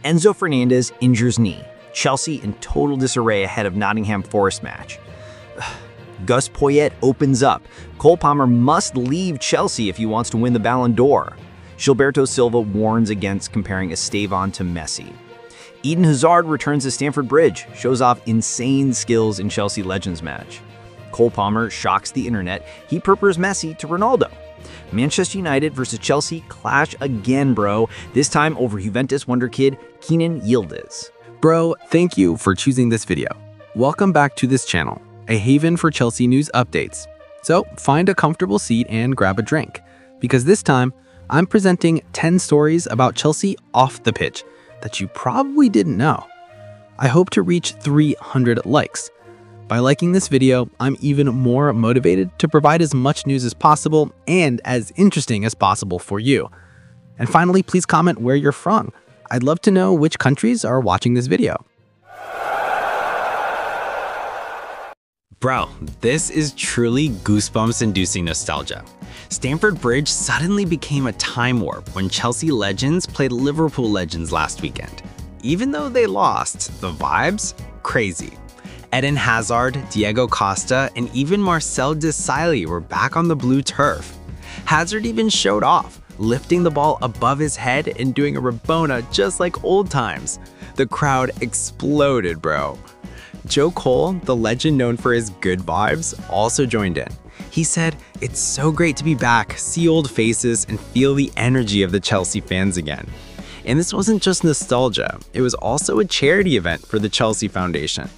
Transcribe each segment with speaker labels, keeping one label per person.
Speaker 1: Enzo Fernandez injures knee. Chelsea in total disarray ahead of Nottingham Forest match. Gus Poyet opens up. Cole Palmer must leave Chelsea if he wants to win the Ballon d'Or. Gilberto Silva warns against comparing Estevão to Messi. Eden Hazard returns to Stamford Bridge, shows off insane skills in Chelsea Legends match. Cole Palmer shocks the internet. He purpurs Messi to Ronaldo. Manchester United versus Chelsea clash again, bro. This time over Juventus wonderkid Kenan Yildiz.
Speaker 2: Bro, thank you for choosing this video. Welcome back to this channel, a haven for Chelsea news updates. So find a comfortable seat and grab a drink, because this time I'm presenting 10 stories about Chelsea off the pitch that you probably didn't know. I hope to reach 300 likes. By liking this video, I'm even more motivated to provide as much news as possible and as interesting as possible for you. And finally, please comment where you're from. I'd love to know which countries are watching this video.
Speaker 3: Bro, this is truly goosebumps-inducing nostalgia. Stamford Bridge suddenly became a time warp when Chelsea legends played Liverpool legends last weekend. Even though they lost, the vibes? Crazy. Eden Hazard, Diego Costa, and even Marcel Desailly were back on the blue turf. Hazard even showed off, lifting the ball above his head and doing a Rabona just like old times. The crowd exploded, bro. Joe Cole, the legend known for his good vibes, also joined in. He said, "It's so great to be back, see old faces, and feel the energy of the Chelsea fans again." And this wasn't just nostalgia, it was also a charity event for the Chelsea Foundation.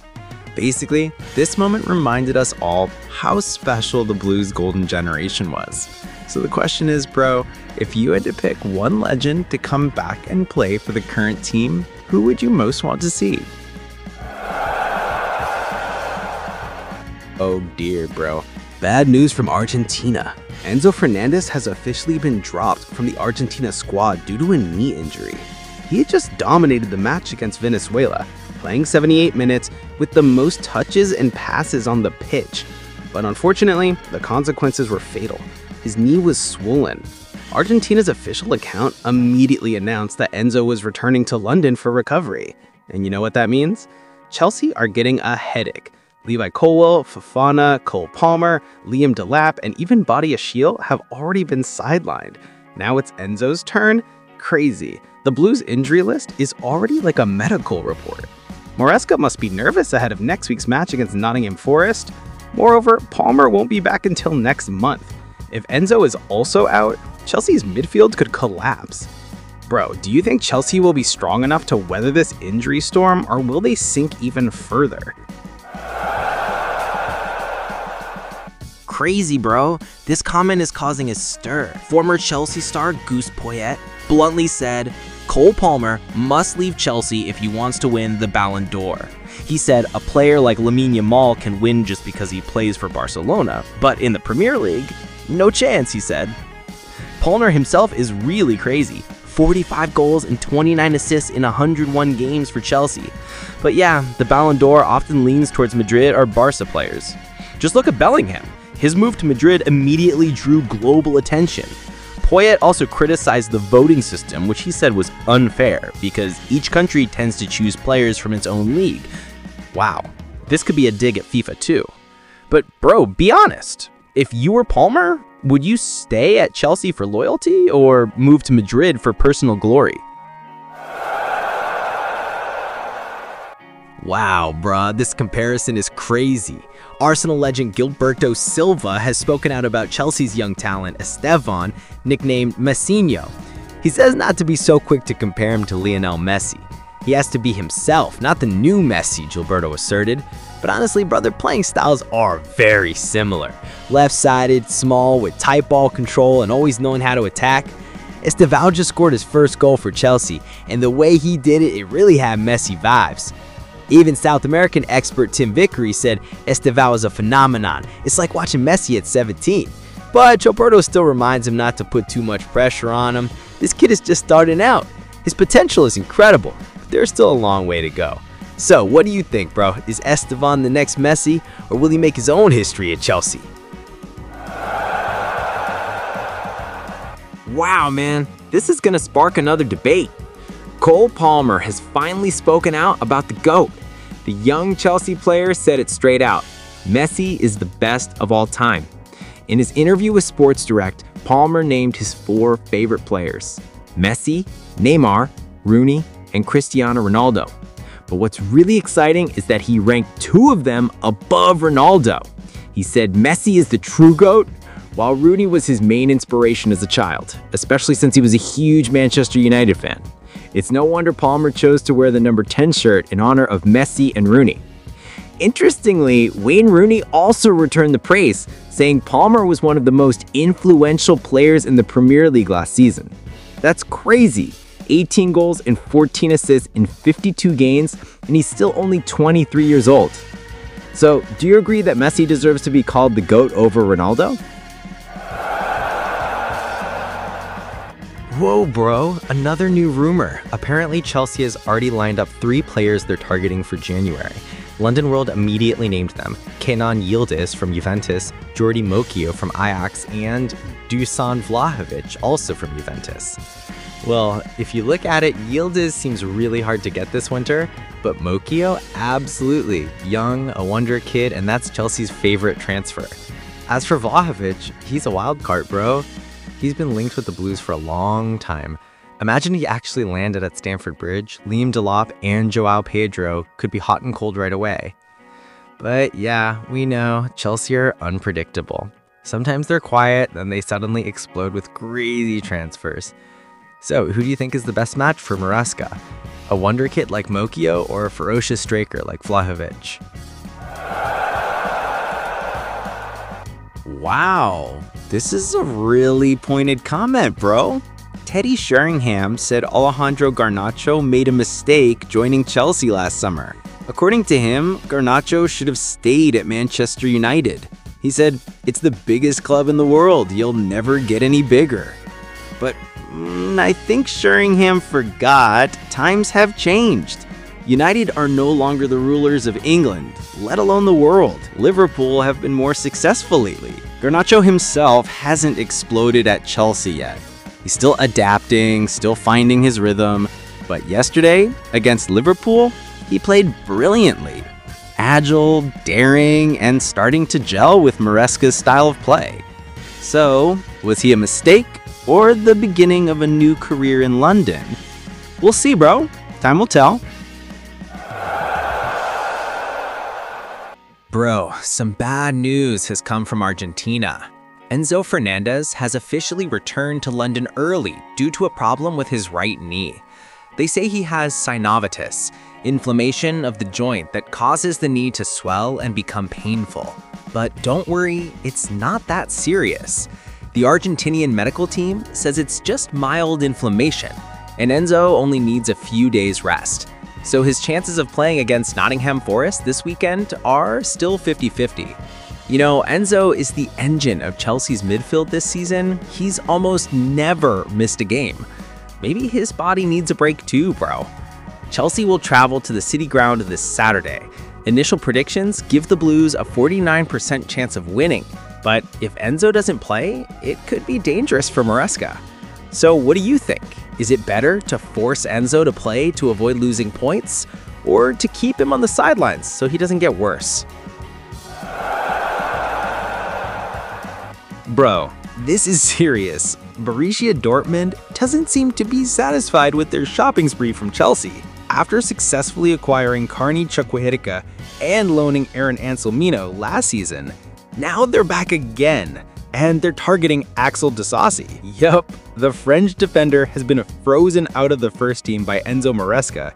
Speaker 3: Basically, this moment reminded us all how special the Blues' golden generation was. So the question is, bro, if you had to pick one legend to come back and play for the current team, who would you most want to see?
Speaker 2: Oh dear, bro. Bad news from Argentina. Enzo Fernandez has officially been dropped from the Argentina squad due to a knee injury. He had just dominated the match against Venezuela, playing 78 minutes with the most touches and passes on the pitch. But unfortunately, the consequences were fatal. His knee was swollen. Argentina's official account immediately announced that Enzo was returning to London for recovery. And you know what that means? Chelsea are getting a headache. Levi Colwill, Fofana, Cole Palmer, Liam Delap, and even Badiashile have already been sidelined. Now it's Enzo's turn? Crazy. The Blues' injury list is already like a medical report. Maresca must be nervous ahead of next week's match against Nottingham Forest. Moreover, Palmer won't be back until next month. If Enzo is also out, Chelsea's midfield could collapse. Bro, do you think Chelsea will be strong enough to weather this injury storm, or will they sink even further?
Speaker 3: Crazy, bro. This comment is causing a stir. Former Chelsea star Gus Poyet bluntly said, Cole Palmer must leave Chelsea if he wants to win the Ballon d'Or. He said a player like Lamine Yamal can win just because he plays for Barcelona, but in the Premier League, no chance, he said. Palmer himself is really crazy. 45 goals and 29 assists in 101 games for Chelsea. But yeah, the Ballon d'Or often leans towards Madrid or Barca players. Just look at Bellingham. His move to Madrid immediately drew global attention. Poyet also criticized the voting system, which he said was unfair because each country tends to choose players from its own league. Wow, this could be a dig at FIFA too. But bro, be honest. If you were Palmer, would you stay at Chelsea for loyalty or move to Madrid for personal glory? Wow, bruh, this comparison is crazy. Arsenal legend Gilberto Silva has spoken out about Chelsea's young talent Estevão, nicknamed Messinho. He says not to be so quick to compare him to Lionel Messi. He has to be himself, not the new Messi, Gilberto asserted. But honestly, bro, their playing styles are very similar. Left-sided, small, with tight ball control and always knowing how to attack. Estevão just scored his first goal for Chelsea, and the way he did it, it really had Messi vibes. Even South American expert Tim Vickery said Estevão is a phenomenon. It's like watching Messi at 17. But Gilberto still reminds him not to put too much pressure on him. This kid is just starting out. His potential is incredible, but there's still a long way to go. So, what do you think, bro? Is Estevão the next Messi, or will he make his own history at Chelsea? Wow, man, this is gonna spark another debate.
Speaker 4: Cole Palmer has finally spoken out about the GOAT. The young Chelsea player said it straight out. Messi is the best of all time. In his interview with Sports Direct, Palmer named his 4 favorite players: Messi, Neymar, Rooney, and Cristiano Ronaldo. But what's really exciting is that he ranked 2 of them above Ronaldo. He said Messi is the true GOAT, while Rooney was his main inspiration as a child, especially since he was a huge Manchester United fan. It's no wonder Palmer chose to wear the number 10 shirt in honor of Messi and Rooney. Interestingly, Wayne Rooney also returned the praise, saying Palmer was one of the most influential players in the Premier League last season. That's crazy. 18 goals and 14 assists in 52 games, and he's still only 23 years old. So, do you agree that Messi deserves to be called the GOAT over Ronaldo?
Speaker 3: Whoa, bro, another new rumor. Apparently, Chelsea has already lined up 3 players they're targeting for January. London World immediately named them: Kenan Yildiz from Juventus, Jordi Mokio from Ajax, and Dusan Vlahovic, also from Juventus. Well, if you look at it, Yildiz seems really hard to get this winter, but Mokio, absolutely. Young, a wonder kid, and that's Chelsea's favorite transfer. As for Vlahovic, he's a wild card, bro. He's been linked with the Blues for a long time. Imagine he actually landed at Stamford Bridge. Liam Delop and Joao Pedro could be hot and cold right away. But yeah, we know Chelsea are unpredictable. Sometimes they're quiet, then they suddenly explode with crazy transfers. So who do you think is the best match for Maresca? A wonder kid like Mokio or a ferocious striker like Vlahovic?
Speaker 5: Wow, this is a really pointed comment, bro. Teddy Sheringham said Alejandro Garnacho made a mistake joining Chelsea last summer. According to him, Garnacho should have stayed at Manchester United. He said, "It's the biggest club in the world, you'll never get any bigger." But I think Sheringham forgot times have changed. United are no longer the rulers of England, let alone the world. Liverpool have been more successful lately. Garnacho himself hasn't exploded at Chelsea yet. He's still adapting, still finding his rhythm. But yesterday, against Liverpool, he played brilliantly. Agile, daring, and starting to gel with Maresca's style of play. So, was he a mistake or the beginning of a new career in London? We'll see, bro. Time will tell.
Speaker 3: Bro, some bad news has come from Argentina. Enzo Fernandez has officially returned to London early due to a problem with his right knee. They say he has synovitis, inflammation of the joint that causes the knee to swell and become painful. But don't worry, it's not that serious. The Argentinian medical team says it's just mild inflammation, and Enzo only needs a few days rest. So his chances of playing against Nottingham Forest this weekend are still 50-50. You know, Enzo is the engine of Chelsea's midfield this season. He's almost never missed a game. Maybe his body needs a break too, bro. Chelsea will travel to the City Ground this Saturday. Initial predictions give the Blues a 49% chance of winning, but if Enzo doesn't play, it could be dangerous for Maresca. So what do you think? Is it better to force Enzo to play to avoid losing points, or to keep him on the sidelines so he doesn't get worse? Bro, this is serious. Borussia Dortmund doesn't seem to be satisfied with their shopping spree from Chelsea. After successfully acquiring Carney Chukwueze and loaning Aaron Anselmino last season, now they're back again, and they're targeting Axel Disasi. Yup, the French defender has been frozen out of the first team by Enzo Maresca.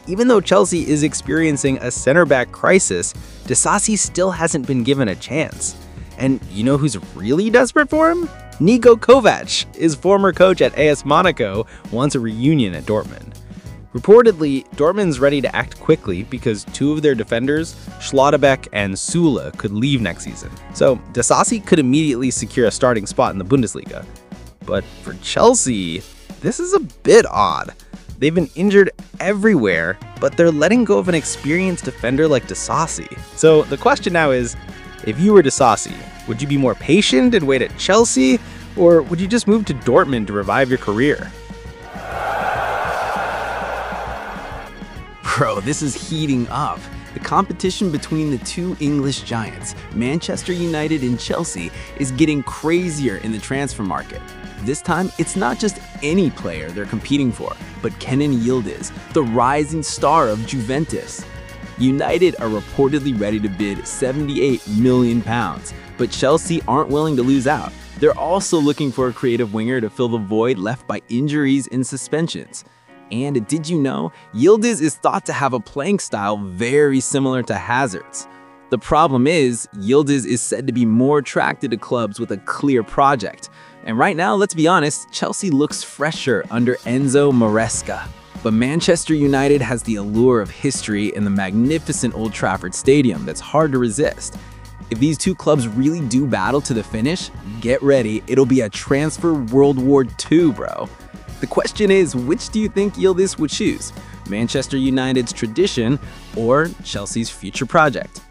Speaker 3: Even though Chelsea is experiencing a center-back crisis, Disasi still hasn't been given a chance. And you know who's really desperate for him? Niko Kovac, his former coach at AS Monaco, wants a reunion at Dortmund. Reportedly, Dortmund's ready to act quickly because 2 of their defenders, Schlotterbeck and Süle, could leave next season. So Disasi could immediately secure a starting spot in the Bundesliga. But for Chelsea, this is a bit odd. They've been injured everywhere, but they're letting go of an experienced defender like Disasi. So the question now is, if you were Disasi, would you be more patient and wait at Chelsea, or would you just move to Dortmund to revive your career?
Speaker 2: Bro, this is heating up. The competition between the two English giants, Manchester United and Chelsea, is getting crazier in the transfer market. This time, it's not just any player they're competing for, but Kenan Yildiz, the rising star of Juventus. United are reportedly ready to bid £78 million, but Chelsea aren't willing to lose out. They're also looking for a creative winger to fill the void left by injuries and suspensions. And did you know, Yildiz is thought to have a playing style very similar to Hazard's. The problem is, Yildiz is said to be more attracted to clubs with a clear project. And right now, let's be honest, Chelsea looks fresher under Enzo Maresca. But Manchester United has the allure of history and the magnificent Old Trafford Stadium that's hard to resist. If these two clubs really do battle to the finish, get ready, it'll be a transfer World War II, bro. The question is, which do you think Yildiz would choose? Manchester United's tradition or Chelsea's future project?